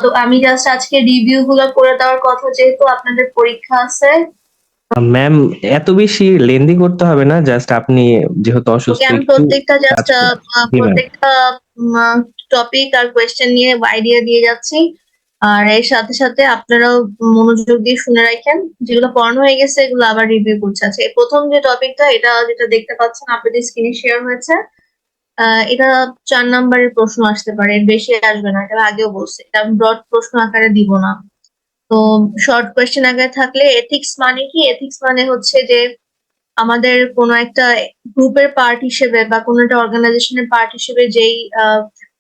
তো আমি জাস্ট আজকে রিভিউ গুলো করে দেওয়ার কথা, যেহেতু আপনাদের পরীক্ষা আছে। ম্যাম এত বেশি লেন্দি করতে হবে না, জাস্ট আপনি যেহেতু অসুস্থ ওকে, আমি একটু প্রত্যেকটা জাস্ট জি ম্যাম। প্রত্যেকটা টপিক আর কোয়েশ্চেন নিয়ে আইডিয়া দিয়ে যাচ্ছি। আর এর সাথে সাথে আপনারাও মনোযোগ দিয়ে শুনে রাখেন, যেগুলো পড়ানো হয়ে গেছে এগুলো আবার রিভিউ করছে। আচ্ছা, এই প্রথম যে টপিকটা, এটা যেটা দেখতে পাচ্ছেন আপনাদের স্ক্রিনে শেয়ার হয়েছে, এটা 4 নাম্বারের প্রশ্ন আসতে পারে, এর বেশি আসবে না, এটা আগেও বলছি। এটা আমি ব্রড প্রশ্ন আকারে দিব না। তো শর্ট কোয়েশ্চেন আকারে থাকলে, এথিক্স মানে কি? এথিক্স মানে হচ্ছে যে আমাদের কোনো একটা গ্রুপের পার্ট হিসেবে বা কোনো একটা অর্গানাইজেশনের পার্ট হিসেবে যেই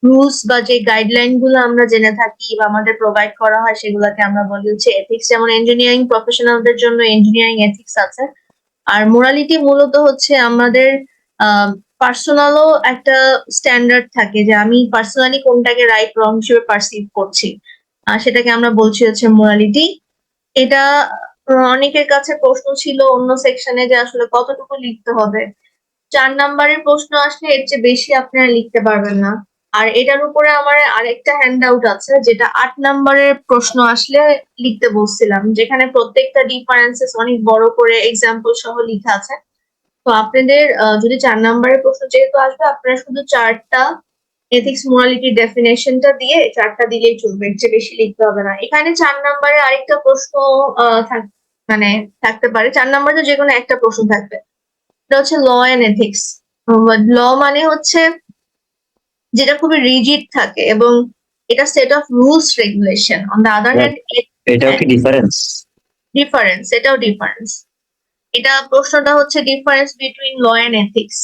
রুলস বা যে গাইডলাইন গুলো আমরা জেনে থাকি বা আমাদের প্রোভাইড করা হয়, সেগুলোকে আমরা বলি হচ্ছে এথিক্স। যেমন ইঞ্জিনিয়ারিং প্রফেশনালদের জন্য ইঞ্জিনিয়ারিং এথিক্স আছে। আর মোরালিটি মূলত হচ্ছে আমাদের পার্সোনালও একটা স্ট্যান্ডার্ড থাকে, যে আমি পার্সোনালি কোনটাকে রাইট রং হিসেবে পারসিভ করছি, সেটাকে আমরা বলছি হচ্ছে মোরালিটি। এটা অনেকের কাছে প্রশ্ন ছিল অন্য সেকশনে, যে আসলে কতটুকু লিখতে হবে। 4 নাম্বারের প্রশ্ন আসলে এর চেয়ে বেশি আপনারা লিখতে পারবেন না। আর এটার উপরে আমার আরেকটা হ্যান্ড আউট আছে, যেটা 8 নাম্বারের প্রশ্ন আসলে লিখতে বলছিলাম, যেখানে প্রত্যেকটা ডিফারেন্সেস অনেক বড় করে এক্সাম্পল সহ লিখা আছে। তো আপনাদের যদি 4 নাম্বারের প্রশ্ন যেহেতু আসবে, আপনারা শুধু 4টা এথিক্স মোরালিটি ডেফিনেশনটা দিয়ে 4টা দিলেই চলবে, এর চেয়ে বেশি লিখতে হবে না। এখানে 4 নাম্বারে আরেকটা প্রশ্ন মানে থাকতে পারে। 4 নাম্বারে যে কোনো একটা প্রশ্ন থাকবে, এটা হচ্ছে ল এন্ড এথিক্স। ল মানে হচ্ছে যেটা খুবই রিজিড থাকে এবং এটা set of rules regulation. On the other hand, এটাও কি ডিফারেন্স? ডিফারেন্স, এটাও ডিফারেন্স। এটা প্রশ্নটা হচ্ছে difference between law and ethics.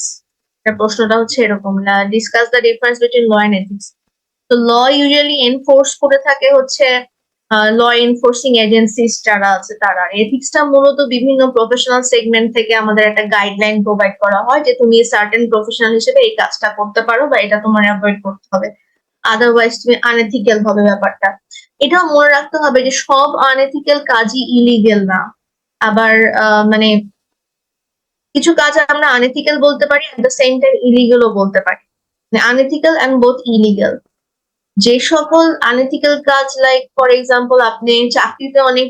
প্রশ্নটা হচ্ছে এরকম, discuss the difference between law and ethics. তো ল ইউজুয়ালি এনফোর্স করে থাকে হচ্ছে ল এনফোর্সিং এজেন্সিস যারা আছে তারা। এথিক্সটা মূলত বিভিন্ন প্রফেশনাল সেগমেন্ট থেকে আমাদের একটা গাইডলাইন প্রোভাইড করা হয়, যে তুমি সার্টেন প্রফেশনাল হিসেবে এই কাজটা করতে পারো বা এটা তোমার অ্যাভয়েড করতে হবে, আদারওয়াইজ তুমি আনএথিক্যাল হবে ব্যাপারটা। এটাও মনে রাখতে হবে যে সব আনএথিক্যাল কাজই ইলিগেল না। আবার মানে কিছু কাজ আমরা আনএথিক্যাল বলতে পারি, এট দ্য সেম টাইম ইলিগেলও বলতে পারি, মানে আনএথিক্যাল এন্ড বোথ ইলিগেল। যে সকল আনএথিক্যাল কাজ, লাইক ফর এক্সাম্পল আপনি চাকরিতে অনেক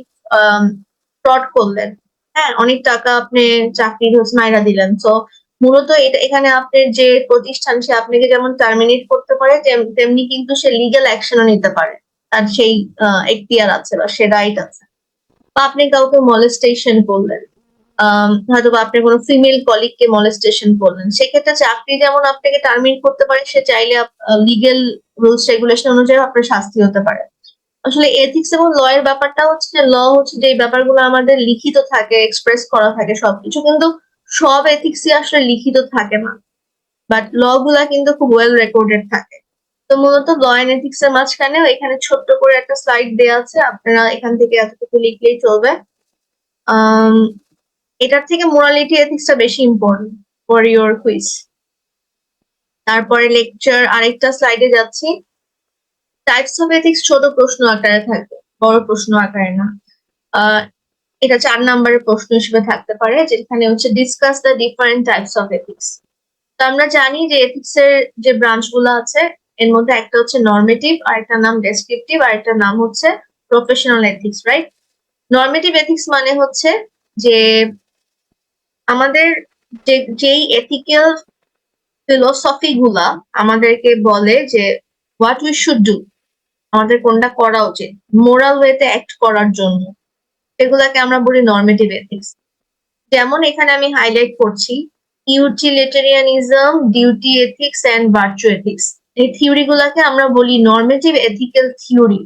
ফ্রড করলেন, হ্যাঁ, অনেক টাকা আপনি চাকরির মাইরা দিলেন, তো মূলত এটা এখানে আপনার যে প্রতিষ্ঠান, সে আপনাকে যেমন টার্মিনেট করতে পারে, তেমনি কিন্তু সে লিগ্যাল অ্যাকশনও নিতে পারে, তার সেই এখতিয়ার আছে বা সে রাইট আছে। বা আপনি কাউকে মলেস্টেশন করলেন, হয়তো বা আপনি কোনো ফিমেল কলিগকে মলেস্টেশন করলেন, সেক্ষেত্রে চাকরি যেমন আপনাকে টার্মিনেট করতে পারে, সে চাইলে লিগেল রুলস রেগুলেশন অনুযায়ী আপনার শাস্তি হতে পারে। আসলে এথিক্স এবং ল এর ব্যাপারটা হচ্ছে যে, ল হচ্ছে যে ব্যাপারগুলো আমাদের লিখিত থাকে, এক্সপ্রেস করা থাকে সবকিছু, কিন্তু সব এথিক্সই আসলে লিখিত থাকে না, বাট ল গুলা কিন্তু খুব ওয়েল রেকর্ডেড থাকে। তো মূলত ল এন্ড এথিক্স এর মাঝখানেও এখানে ছোট্ট করে একটা স্লাইড দেওয়া আছে, আপনারা এখান থেকে এতটুকু লিখলেই চলবে। এটার থেকে মোরালিটি এথিক্সটা বেশি ইম্পর্টেন্ট ফর ইউর কুইজ। তারপরে লেকচার আরেকটা স্লাইডে যাচ্ছি। টাইপস অফ এথিক্স ছোট প্রশ্ন আকারে থাকবে, বড় প্রশ্ন আকারে না। এটা 4 নাম্বারের প্রশ্ন হিসেবে থাকতে পারে, যেখানে হচ্ছে discuss the different types of ethics. তো আমরা জানি যে এথিক্স এর যে ব্রাঞ্চ গুলো আছে, এর মধ্যে একটা হচ্ছে নরমেটিভ, আর একটা নাম ডেসক্রিপটিভ, আর একটা নাম হচ্ছে প্রফেশনাল এথিক্স, রাইট? নরমেটিভ এথিক্স মানে হচ্ছে যে আমাদের যেই এথিক্যাল ফিলোসফি গুলা আমাদেরকে বলে যে হোয়াট উই শুড ডু, আমাদের কোনটা করা উচিত মোরাল ওয়েতে অ্যাক্ট করার জন্য, এগুলাকে আমরা বলি নরমেটিভ এথিক্স। যেমন এখানে আমি হাইলাইট করছি utilitarianism, duty ethics and virtue ethics. এই থিওরি গুলাকে আমরা বলি নরমেটিভ এথিক্যাল থিওরি,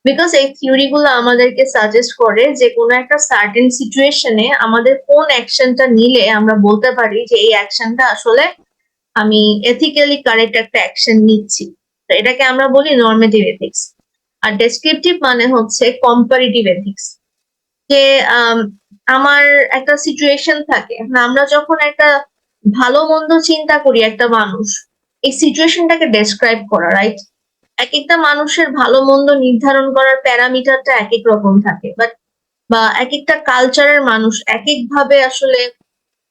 বিকজ এই থিওরি গুলো আমাদেরকে সাজেস্ট করে যে কোনো একটা সার্টেন সিচুয়েশনে আমাদের কোন অ্যাকশনটা নিলে আমরা বলতে পারি যে এই অ্যাকশনটা আসলে আমি এথিক্যালি কারেক্ট একটা অ্যাকশন নিচ্ছি। তো এটাকে আমরা বলি নরমেটিভ এথিক্স। আর ডেসক্রিপটিভ মানে হচ্ছে কম্পারেটিভ এথিক্স, যে আমার একটা সিচুয়েশন থাকে, আমরা যখন একটা ভালো মন্দ চিন্তা করি, একটা মানুষ এই সিচুয়েশনটাকে ডেসক্রাইব করা, রাইট? এক একটা মানুষের ভালো মন্দ নির্ধারণ করার প্যারামিটারটা এক এক রকম থাকে, বাট বা এক একটা কালচারের মানুষ এক এক ভাবে আসলে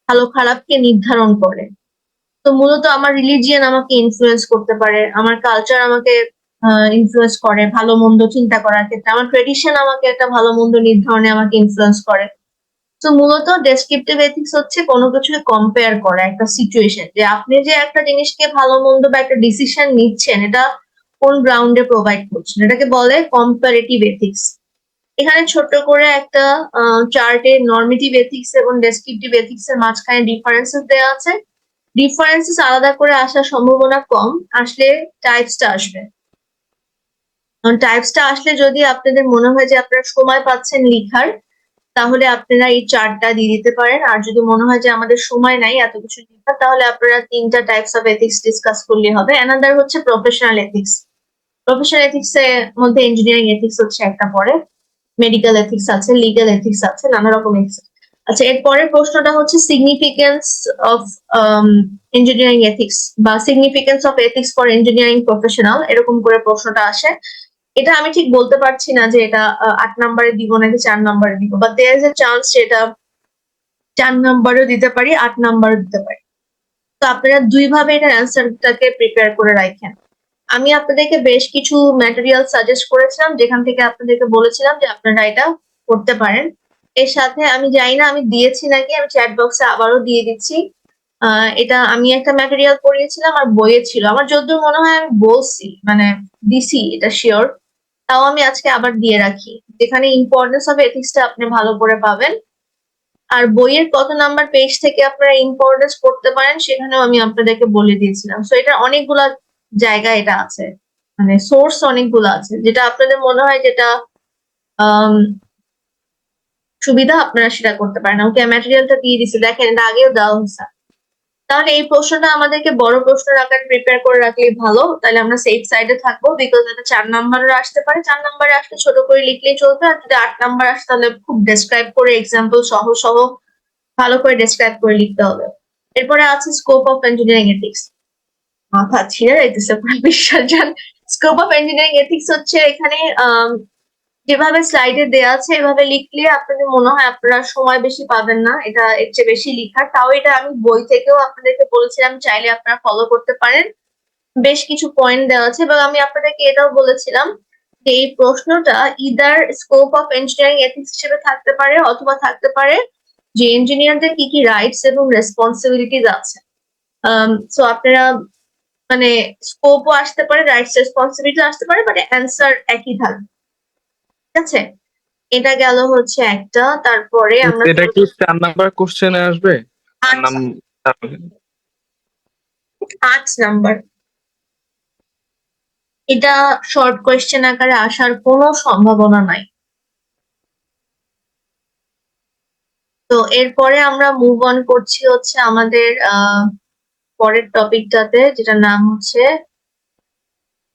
ভালো খারাপকে নির্ধারণ করে। তো মূলত আমার রিলিজিয়ন আমাকে ইনফ্লুয়েন্স করতে পারে, আমার কালচার আমাকে ইনফ্লুয়েন্স করে ভালো মন্দ চিন্তা করার ক্ষেত্রে। আমার ট্রেডিশন আমাকে একটা ভালো মন্দ নির্ধারণে আমাকে ইনফ্লুয়েন্স করে। তো মূলত ডেসক্রিপটিভ এথিক্স হচ্ছে কোনো কিছুকে কম্পেয়ার করা একটা সিচুয়েশন, যে আপনি যে একটা জিনিসকে ভালো মন্দ বা একটা ডিসিশন নিচ্ছেন এটা কোন গ্রাউন্ডে প্রোভাইড করছেন, এটাকে বলে কম্পারেটিভ এথিক্স। এখানে ছোট্ট করে একটা চার্টে নর্মেটিভ এথিক্স এবং ডেসক্রিপটিভ এথিক্স এর মাঝখানে ডিফারেন্সেস দেওয়া আছে। ডিফারেন্সেস আলাদা করে আসার সম্ভাবনা কম, আসলে টাইপসটা আসবে। টাইপসটা আসলে যদি আপনাদের মনে হয় যে আপনারা সময় পাচ্ছেন লিখার, তাহলে আপনারা এই চার্টটা দিয়ে দিতে পারেন। আর যদি মনে হয় যে আমাদের সময় নাই এত কিছু লেখার, তাহলে আপনারা 3টা টাইপস অফ এথিক্স ডিসকাস করলে হবে। অ্যানাদার হচ্ছে প্রফেশনাল এথিক্স। প্রফেশনাল এথিক্স এর মধ্যে ইঞ্জিনিয়ারিং এথিক্স হচ্ছে একটা পড়ে, মেডিকেল এথিক্স আছে, লিগ্যাল এথিক্স আছে, নানা রকম এথিক্স। আচ্ছা, এর পরের প্রশ্নটা হচ্ছে সিগনিফিকেন্স অফ ইঞ্জিনিয়ারিং এথিক্স বা significance of ethics for engineering professional, এরকম করে প্রশ্নটা আসে। এটা আমি ঠিক বলতে পারছি না যে এটা 8 নম্বরে দিব নাকি 4 নম্বরে দিব, but there is a chance যে এটা 4 নম্বরেও দিতে পারি, 8 নম্বরেও দিতে পারি। তো আপনারা দুইভাবে এটার অ্যান্সারটাকে প্রিপেয়ার করে রাখেন। আমি আপনাদেরকে বেশ কিছু ম্যাটেরিয়াল সাজেস্ট করেছিলাম, যেখান থেকে আপনাদেরকে বলেছিলাম যে আপনারা এটা করতে পারেন। এর সাথে আমি জানি না আমি দিয়েছি নাকি, আমি চ্যাট বক্সে আবারও দিয়ে দিচ্ছি। এটা আমি একটা ম্যাটেরিয়াল পড়িয়েছিলাম আর বইয়ে ছিল, আমার যতদূর মনে হয় আমি বলছি, মানে দিছি এটা শিওর। তাও আমি আজকে আবার দিয়ে রাখি, যেখানে ইম্পর্টেন্স অফ এথিক্সটা আপনি ভালো করে পাবেন। আর বইয়ের কত নাম্বার পেজ থেকে আপনারা ইম্পর্টেন্স করতে পারেন সেখানেও আমি আপনাদেরকে বলে দিয়েছিলাম। সো এটা অনেকগুলা জায়গায় এটা আছে, মানে সোর্স অনেকগুলো আছে, যেটা আপনাদের মনে হয় যেটা আহ সুবিধা আপনারা সেটা করতে পারেন। ওকে, ম্যাটেরিয়ালটা দিয়ে দিচ্ছে, দেখেন এটা আগেও দেওয়া হয়েছে। তাহলে এই প্রশ্নটা আমাদেরকে বড় প্রশ্নের আকারে প্রিপেয়ার করে রাখলে ভালো, তাহলে আমরা সেফ সাইডে থাকবো। বিকজ এটা 4 নাম্বারের আসতে পারে, 4 নাম্বারে আসলে ছোট করে লিখলেই চলবে। আর যদি 8 নাম্বার আসে তাহলে খুব ডেসক্রাইব করে এক্সাম্পল সহ সহ ভালো করে ডেসক্রাইব করে লিখতে হবে। এরপরে আছে স্কোপ অফ ইঞ্জিনিয়ারিং এথিক্স। মাথা ছিঁড়ে যাইতেছে পুরো বিশ্বাস যান। স্কোপ অফ ইঞ্জিনিয়ারিং এথিক্স হচ্ছে এখানে যেভাবে স্লাইডে দেওয়া আছে এভাবে লিখলে আপনাদের মনে হয় আপনারা সময় বেশি পাবেন না, এটা এর চেয়ে বেশি লিখার। তাও এটা আমি বই থেকেও আপনাদেরকে বলেছিলাম, চাইলে আপনারা ফলো করতে পারেন। বেশ কিছু পয়েন্ট দেওয়া আছে এবং আমি আপনাদেরকে এটাও বলেছিলাম যে এই প্রশ্নটা either scope of engineering ethics হিসেবে থাকতে পারে, অথবা থাকতে পারে যে ইঞ্জিনিয়ারদের কি কি রাইটস এবং রেসপন্সিবিলিটিস আছে। সো আপনারা মানে স্কোপও আসতে পারে, রাইটস রেসপন্সিবিলিটি আসতে পারে, বাট অ্যান্সার একই থাকবে। ঠিক আছে, এটা গেল হচ্ছে একটা। তারপরে আমরা এটা কি 4 নাম্বার কোশ্চেনে আসবে? 4 8 নাম্বার 8 নাম্বার, এটা শর্ট কোয়েশ্চেন আকারে আসার কোনো সম্ভাবনা নাই। তো এরপরে আমরা মুভ অন করছি হচ্ছে আমাদের পরের টপিকটাতে, যেটার নাম হচ্ছে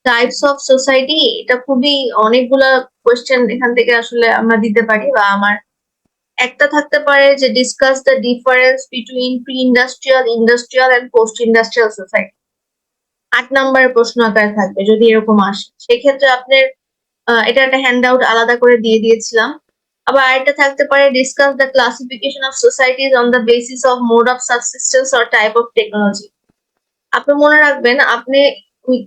টাইপস অফ সোসাইটি। এটা খুবই অনেকগুলা কোয়েশ্চেন এখান থেকে আসলে আমরা দিতে পারি, বা আমার একটা থাকতে পারে যে discuss the difference between pre industrial, industrial and post industrial society. 8 নাম্বারের প্রশ্ন আকারে থাকবে যদি এরকম আসে। সেক্ষেত্রে আপনার এটা একটা হ্যান্ড আউট আলাদা করে দিয়ে দিয়েছিলাম। আবার আরেকটা থাকতে পারে discuss the classification of societies on the basis of mode of subsistence or type of technology. আপনি মনে রাখবেন, আপনি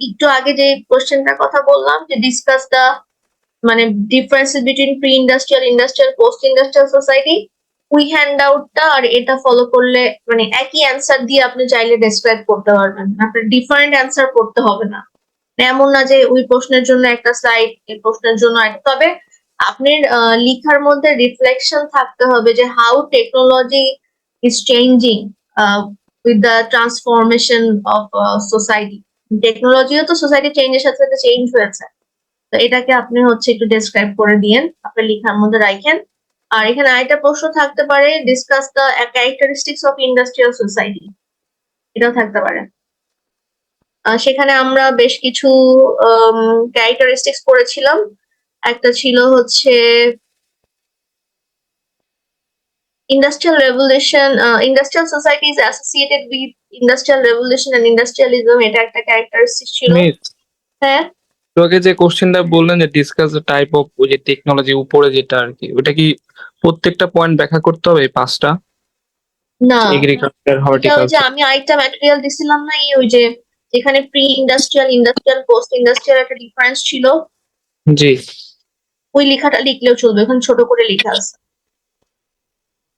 একটু আগে যে কোশ্চেনটার কথা বললাম যে ডিসকাস দ্য মানে differences between pre industrial, industrial, post industrial society, ওই হ্যান্ড আউটটা আর এটা ফলো করলে মানে একই অ্যান্সার দিয়ে আপনি চাইলে ডেসক্রাইব করতে পারবেন, আপনার ডিফারেন্ট অ্যান্সার করতে হবে না। এমন না যে ওই প্রশ্নের জন্য একটা স্লাইড, এই প্রশ্নের জন্য একটা। তবে আপনার লিখার মধ্যে রিফ্লেকশন থাকতে হবে যে how technology is changing with the transformation of society. টেকনোলজিও তো সোসাইটি চেঞ্জের সাথে সাথে চেঞ্জ হয়েছে। তো এটাকে আপনি হচ্ছে একটু ডেসক্রাইব করে দিয়েন, আপনার লেখার মধ্যে রাখেন। আর এখানে আরেকটা প্রশ্ন থাকতে পারে discuss the characteristics of industrial society, এটাও থাকতে পারে। সেখানে আমরা বেশ কিছু ক্যারেক্টারিস্টিক্স পড়েছিলাম। একটা ছিল হচ্ছে industrial revolution, industrial society is associated with industrial revolution and industrialism, এটা একটা ক্যারেক্টারিস্টিক ছিল। মিস হ্যাঁ, তোকে যে কোশ্চেনটা বললেন যে ডিসকাস দ্য টাইপ অফ ওই যে টেকনোলজি উপরে যেটা আর কি, ওটা কি প্রত্যেকটা পয়েন্ট ব্যাখ্যা করতে হবে এই 5টা? না, এগ্রিকালচার, এটা ওই যে হর্টিকালচার। আমি আরেকটা ম্যাটেরিয়াল দিছিলাম না, ওই যে যেখানে pre industrial, industrial, post industrial একটা ডিফারেন্স ছিল, জি। ওই লেখাটা লিখলেও চলবে, ওখানে ছোট করে লেখা আছে।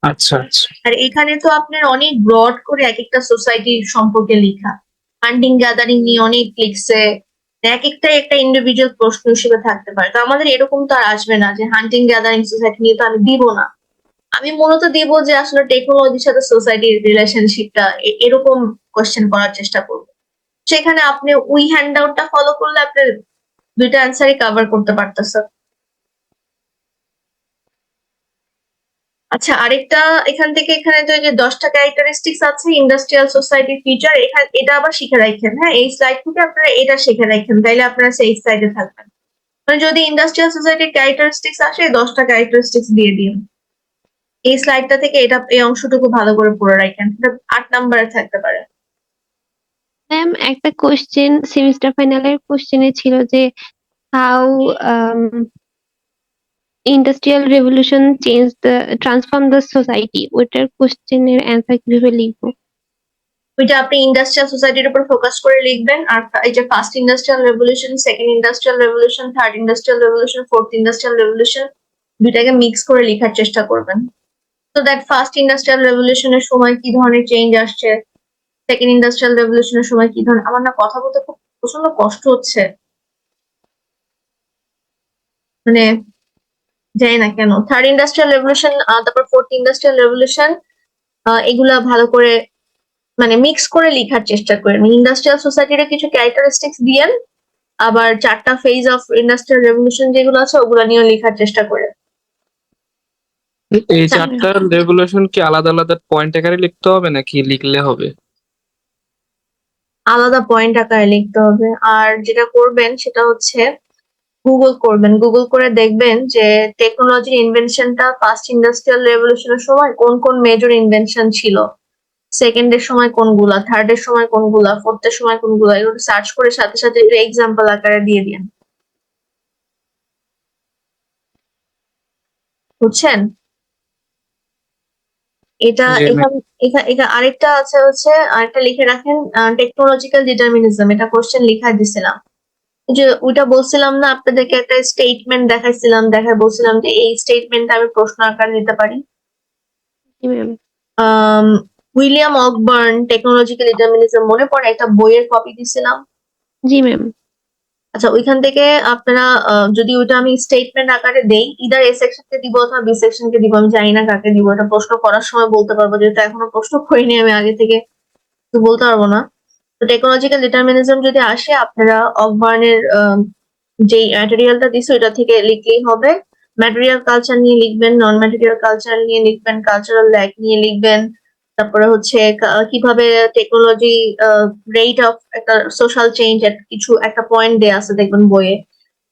আচ্ছা আচ্ছা। আর এখানে তো আপনার অনেক ব্রড করে এক একটা সোসাইটির সম্পর্কে লেখা, হান্টিং গ্যাদারিং নিয়ে অনেক লিখছে, এক একটাই একটা ইন্ডিভিজুয়াল প্রশ্ন হিসেবে থাকতে পারে। তো আমাদের এরকম তো আর আসবে না যে হান্টিং গ্যাদারিং সোসাইটি নিয়ে তো আমি দিব না, আমি মূলত দিব যে আসলে টেকনোলজির সাথে সোসাইটির রিলেশনশিপটা এরকম কোয়েশ্চেন করার চেষ্টা করবো। সেখানে আপনি ওই হ্যান্ড আউটটা ফলো করলে আপনি দুইটা অ্যান্সারই কভার করতে পারতেছেন। আচ্ছা, আরেকটা এখান থেকে এখানে তো যে 10টা ক্যারেক্টারিস্টিক্স আছে ইন্ডাস্ট্রিয়াল সোসাইটির ফিচার, এখানে এটা আবার শিখে রাখেন। হ্যাঁ, এই স্লাইড থেকে আপনারা এটা শিখে রাখেন, তাইলে আপনারা সেই সাইডে থাকবেন। মানে যদি ইন্ডাস্ট্রিয়াল সোসাইটির ক্যারেক্টারিস্টিক্স আসে 10টা ক্যারেক্টারিস্টিক্স দিয়ে দিন। এই স্লাইডটা থেকে এটা এই অংশটুকু ভালো করে পড়ে রাখেন, এটা 8 নাম্বারে থাকতে পারে। ম্যাম একটা কোশ্চেন সেমিস্টার ফাইনালের কোশ্চেনে ছিল যে how industrial revolution transform the society, ওইটার কোশ্চেনের অ্যান্সার কিভাবে লিখবো? ওইটা আপনি ইন্ডাস্ট্রিয়াল সোসাইটির উপর ফোকাস করে লিখবেন। আর এই যে first industrial revolution, second industrial revolution, third industrial revolution, fourth industrial revolution, দুইটাকে মিক্স করে লেখার চেষ্টা করবেন। তো দ্যাট ফার্স্ট ইন্ডাস্ট্রিয়াল রেভলিউশনের সময় কি ধরনের চেঞ্জ আসছে, সেকেন্ড ইন্ডাস্ট্রিয়াল রেভলিউশনের সময় কি ধরনের, আমার না কথা বলতে খুব প্রচন্ড কষ্ট হচ্ছে, মানে জানি না কেন। থার্ড ইন্ডাস্ট্রিয়াল রেভলিউশন, তারপর ফোর্থ ইন্ডাস্ট্রিয়াল রেভলিউশন, এগুলা ভালো করে মানে মিক্স করে লেখার চেষ্টা করেন। ইন্ডাস্ট্রিয়াল সোসাইটির কিছু ক্যারেক্টারিস্টিক্স দিয়েন, আবার 4টা ফেজ অফ ইন্ডাস্ট্রিয়াল রেভলিউশন যেগুলো আছে ওগুলো নিয়ে লেখার চেষ্টা করে। এই 4টা রেগুলেশন কি আলাদা আলাদা পয়েন্ট আকারে লিখতে হবে নাকি লিখলে হবে? আলাদা পয়েন্ট আকারে লিখতে হবে। আর যেটা করবেন সেটা হচ্ছে গুগল করবেন, গুগল করে দেখবেন যে টেকনোলজির ইনভেনশনটা ফার্স্ট ইন্ডাস্ট্রিয়াল রেভলিউশনের সময় কোন কোন মেজর ইনভেনশন ছিল, সেকেন্ডের সময় কোনগুলা, থার্ডের সময় কোনগুলা, ফোর্থের সময় কোনগুলা, এগুলো সার্চ করে সাথে সাথে এক্সাম্পল আকারে দিয়ে দিন। বুঝছেন? এটা জি ম্যাম। এটা আরেকটা আছে হচ্ছে, আরেকটা লিখে রাখেন টেকনোলজিক্যাল ডিটারমিনিজম, এটা কোশ্চেন লিখা দিছিলাম। যে ওইটা বলছিলাম না আপনাদেরকে, একটা স্টেটমেন্ট দেখাইছিলাম, দেখায় বলছিলাম যে এই স্টেটমেন্টটা আমি প্রশ্ন আকারে দিতে পারি। জি ম্যাম। উইলিয়াম অকবার্ন টেকনোলজিক্যাল ডিটারমিনিজম মনে পড়ে? একটা বইয়ের কপি দিছিলাম। জি ম্যাম। আচ্ছা, ওইখান থেকে আপনারা যদি ওইটা আমি স্টেটমেন্ট আকারে দেই, ইদার এ সেকশনকে দিব অথবা বি সেকশনকে দিব, আমি জানি না কাকে দিব, এটা প্রশ্ন করার সময় বলতে পারবো, যেহেতু এখনো প্রশ্ন করিনি আমি আগে থেকে, তো বলতে পারবো না। তো টেকনোলজিক্যাল ডিটারমিনিজম যদি আসে, আপনারা অকবার্নের যেই ম্যাটেরিয়ালটা দিছে ওইটা থেকে লিখলেই হবে। ম্যাটেরিয়াল কালচার নিয়ে লিখবেন, নন ম্যাটেরিয়াল কালচার নিয়ে লিখবেন, কালচারাল ল্যাগ নিয়ে লিখবেন, তারপরে হচ্ছে কিভাবে টেকনোলজি রেট অফ একটা সোশ্যাল চেঞ্জ, কিছু একটা পয়েন্ট দেয়া আছে দেখবেন বইয়ে,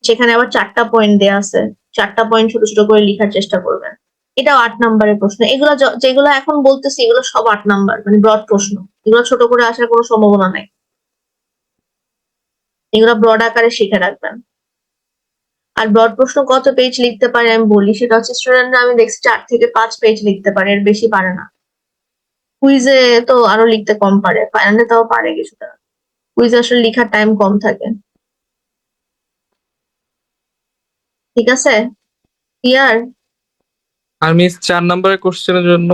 সেখানে আবার 4টা পয়েন্ট দেয়া আছে, 4টা পয়েন্ট ছোট ছোট করে লেখার চেষ্টা করবেন। এটাও 8 নাম্বারের প্রশ্ন। এগুলো যেগুলো এখন বলতেছি এগুলো সব 8 নাম্বার, মানে ব্রড প্রশ্ন, এগুলো ছোট করে আসার কোনো সম্ভাবনা নাই, এগুলো ব্রড আকারে শিখে রাখবেন। আর ব্রড প্রশ্ন কত পেজ লিখতে পারে আমি বলি, সেটা হচ্ছে স্টুডেন্টরা আমি দেখছি 4 থেকে 5 পেজ লিখতে পারে, এর বেশি পারে না। কুইজে তো আরো লিখতে কম পারে, ফাইনালে তাও পারে কিছুটা, কুইজে আসলে লেখার টাইম কম থাকে। ঠিক আছে, ক্লিয়ার? আর মিস 4 নাম্বারের কোশ্চেনের জন্য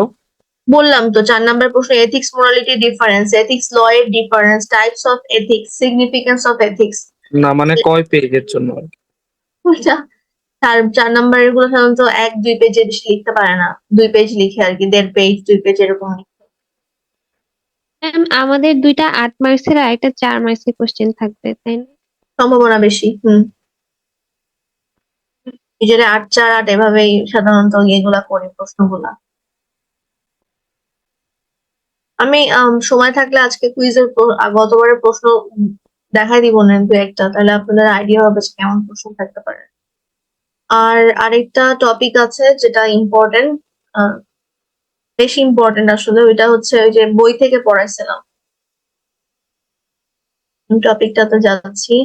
বললাম তো 4 নাম্বার প্রশ্ন, এথিক্স মোরালিটি ডিফারেন্স, এথিক্স ল এর difference, types of ethics, significance of ethics. না মানে কয় পেজের জন্য? চার নাম্বারের গুলো সাধারণত 1-2 পেজের বেশি লিখতে পারে না, 2 পেজ লিখে আর কি, 1.5 পেজ 2 পেজ এরকম লিখে। ম্যাম আমাদের 2টা 8 মার্কসের আর একটা 4 মার্কসের কোশ্চেন থাকবে, তাই না? সম্ভাবনা বেশি। নিজের 8-4-8 এভাবেই সাধারণত এগুলা করি প্রশ্নগুলা। আমি সময় থাকলে আজকে কুইজের গতবারের প্রশ্ন দেখাই দিব না 2-1টা, তাহলে আপনাদের আইডিয়া হবে যে কেমন প্রশ্ন থাকতে পারে। আর আরেকটা টপিক আছে যেটা ইম্পর্টেন্ট, বেশি ইম্পর্টেন্ট আসলে, ওইটা হচ্ছে ওই যে বই থেকে পড়াইছিলাম, টপিকটাতে যাচ্ছি।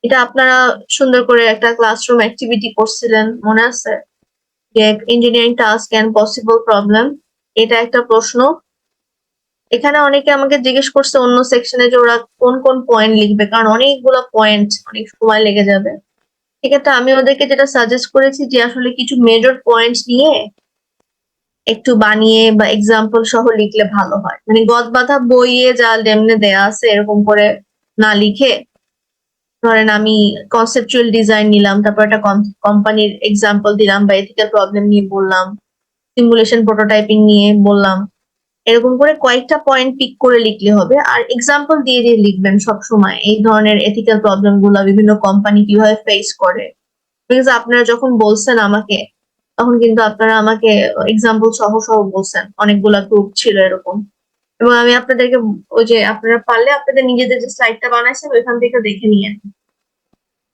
এটা আপনারা সুন্দর করে একটা ক্লাসরুম অ্যাক্টিভিটি করছিলেন, মনে আছে? যে engineering task and possible problem, এটা একটা প্রশ্ন। এখানে অনেকে আমাকে জিজ্ঞেস করছে অন্য সেকশনে যে ওরা কোন কোন পয়েন্ট লিখবে, কারণ অনেকগুলো পয়েন্ট, অনেক সময় লেগে যাবে। সেক্ষেত্রে আমি ওদেরকে যেটা সাজেস্ট করেছি যে আসলে কিছু মেজর পয়েন্টস নিয়ে একটু বানিয়ে বা এক্সাম্পল সহ লিখলে ভালো হয়। মানে গদবাঁধা বইয়ে যা যেমনে দেয়া আছে এরকম করে না লিখে, ধরেন আমি কনসেপচুয়াল ডিজাইন নিলাম, তারপর একটা কোম্পানির এক্সাম্পল দিলাম বা এথিক্যাল প্রবলেম নিয়ে বললাম, সিমুলেশন প্রোটোটাইপিং নিয়ে বললাম, এরকম করে কয়েকটা পয়েন্ট পিক করে লিখলে হবে। আর এক্সাম্পল দিয়ে দিয়ে লিখবেন সব সময় এই ধরনের এথিক্যাল প্রবলেম গুলা বিভিন্ন কোম্পানি কিভাবে ফেস করে। বিকজ আপনারা যখন বলছেন আমাকে, তখন কিন্তু আপনারা আমাকে এক্সাম্পল সহ সহ বলছেন, অনেকগুলা গ্রুপ ছিল এরকম। এবং আমি আপনাদেরকে ওই যে আপনারা পারলে আপনাদের নিজেদের যে স্লাইডটা বানাইছেন ওইখান থেকে দেখে নিয়ে